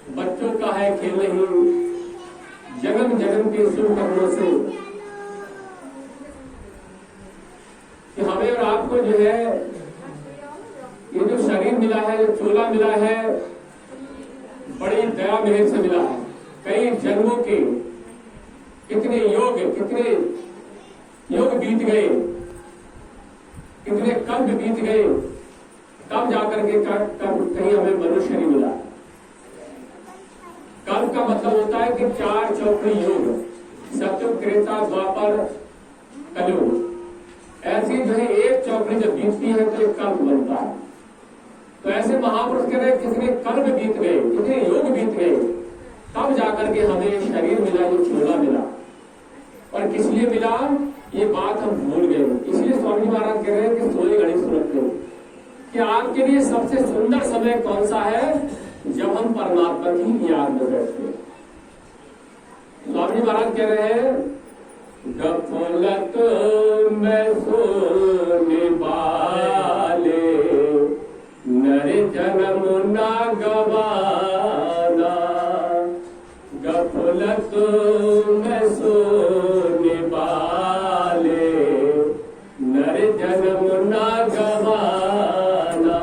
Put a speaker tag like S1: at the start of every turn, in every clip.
S1: बच्चों का है खेल नहीं, जन्म जन्म के शुभ कर्मों से कि हमें और आपको जो है ये जो शरीर मिला है, जो चोला मिला है, बड़ी दया मेहर से मिला है। कई जन्मों के कितने योग बीत गए, कितने कल्प बीत गए, तब जाकर के कहीं हमें मनुष्य नहीं मिला। कल्प का मतलब होता है कि 4 चौकड़ी योग, सत्युग, त्रेता, द्वापर, कलयुग। ऐसी जो है एक चौकड़ी जब बीतती है तो एक कल्प बनता है। तो ऐसे महापुरुष कह रहे कितने कल्प बीत गए, कितने योग बीत गए, तब जाकर के हमें शरीर मिला, जो चोला मिला। और किस लिए मिला ये बात हम भूल गए। इसलिए स्वामी महाराज कह रहे हैं कि सोई घड़ी सुरत लो, कि आपके लिए सबसे सुंदर समय कौन सा है, जब हम परमात्मा की याद में बैठते हैं। स्वामी महाराज कह रहे हैं गफलत में सोने वाले नर जन्म ना गवाना, गफलत में सोने वाले नर जन्म ना गवाना,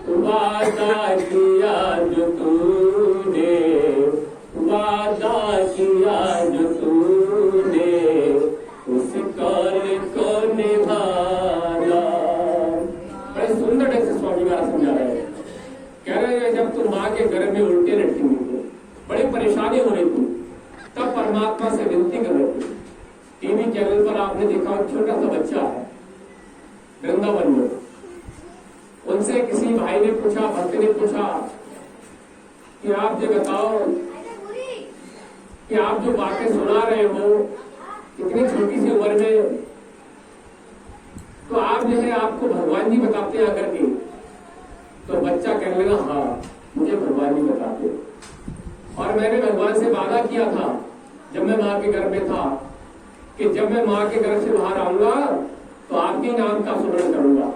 S1: वादा किया जो तूने, वादा किया जो तूने, उस कौल को निभाना। बड़े सुंदर ढंग से स्वामी महाराज समझा रहे हैं। कह रहे हैं जब तुम माँ के गर्भ में उल्टे लटकी थी, बड़ी परेशानी हो रही थी, तब परमात्मा से विनती कर रहे थे। टीवी चैनल पर आपने देखा छोटा सा बच्चा है वृंदावन में, उनसे किसी भाई ने पूछा, भक्त ने पूछा कि आप ये बताओ कि आप जो बातें सुना रहे हो इतनी छोटी सी उम्र में, तो आप जो है आपको भगवान जी बताते हैं आकर के। तो बच्चा कहने लगा हाँ मुझे भगवान जी बताते, और मैंने भगवान से वादा किया था जब मैं माँ के गर्भ में था कि जब मैं माँ के गर्भ से बाहर आऊंगा तो आपके नाम का स्मरण करूंगा।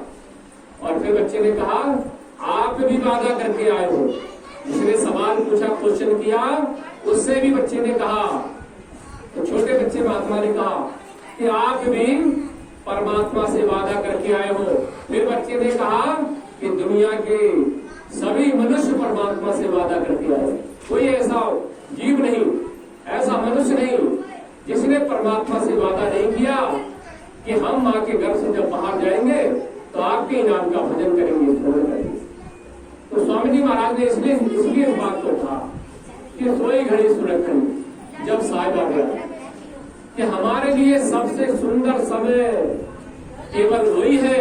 S1: और फिर बच्चे ने कहा आप भी वादा करके आए हो। जिसने सवाल पूछा, क्वेश्चन किया, उससे भी बच्चे ने कहा, तो छोटे बच्चे महात्मा ने कहा कि आप भी परमात्मा से वादा करके आए हो। फिर बच्चे ने कहा कि दुनिया के सभी मनुष्य परमात्मा से वादा करके आए। कोई ऐसा जीव नहीं, ऐसा मनुष्य नहीं जिसने परमात्मा से वादा नहीं किया कि हम माँ के घर से जब बाहर जाएंगे तो आपके नाम का भजन करेंगे, स्मरण करेंगे। तो स्वामी जी महाराज ने इसलिए इस बात को कहा कि सोई घड़ी सुरखंड जब साहिब आ गया, कि हमारे लिए सबसे सुंदर समय केवल वही है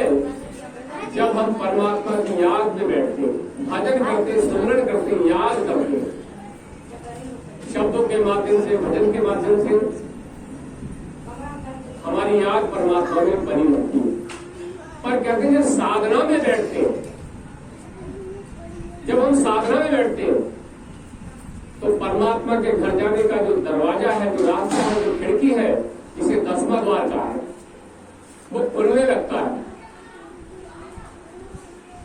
S1: जब हम परमात्मा की याद में बैठते, भजन करते, स्मरण करते, याद करते, शब्दों के माध्यम से, भजन के माध्यम से हमारी याद परमात्मा में बनी रहती है। पर कहते हैं साधना में बैठते हैं, जब हम साधना में बैठते हैं तो परमात्मा के घर जाने का जो दरवाजा है, जो रास्ता है, जो खिड़की है, जिसे 10वां द्वार का है, वो खुलने लगता है।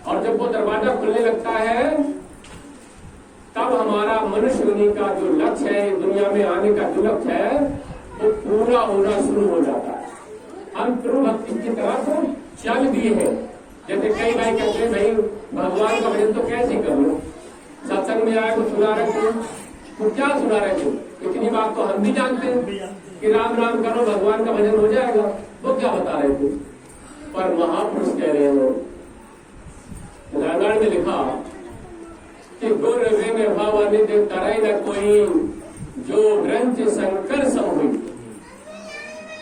S1: और जब वो दरवाजा खुलने लगता है तब हमारा मनुष्य होने का जो लक्ष्य है, दुनिया में आने का जो लक्ष्य है, वो पूरा होना शुरू हो जाता है। हम प्रभु भक्ति की तरफ चल दिए हैं। जैसे कई भाई कहते हैं भाई भगवान का भजन तो कैसे कर लो, सत्संग में आए वो सुना रहे थे, तो क्या सुना रहे थे, इतनी बात तो हम भी जानते हैं कि राम राम करो भगवान का भजन हो जाएगा, वो क्या बता रहे थे। पर महापुरुष कह रहे हैं, रामायण में लिखा कि गुर विन भवानिधि तरई न कोई, जो ग्रंथ शंकर सब हुई।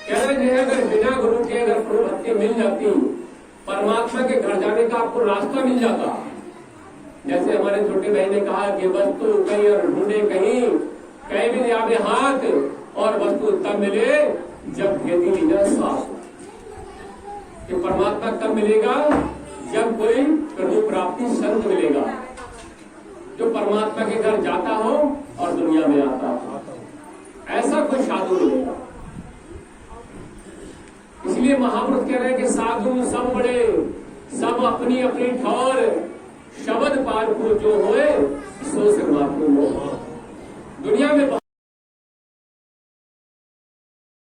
S1: कह रहे हैं अगर बिना गुरु के अगर प्रभु भक्ति मिल जाती, परमात्मा के घर जाने का आपको रास्ता मिल जाता। जैसे हमारे छोटे भाई ने कहा कि वस्तु कहीं और ढूंढे कहीं, कहीं भी नहीं आवे हाथ, और वस्तु तब मिले जब भेदी न साथ। कि परमात्मा कब मिलेगा, जब कोई प्रभु प्राप्ति संत मिलेगा जो परमात्मा के घर जाता हो और दुनिया में आता हो, ऐसा कोई साधु मिलेगा। इसलिए महापुरुष कह रहे हैं कि साधु सब बड़े, सब अपनी अपनी ठौर, शब्द पार को जो होए सो सर्वात्म दुनिया में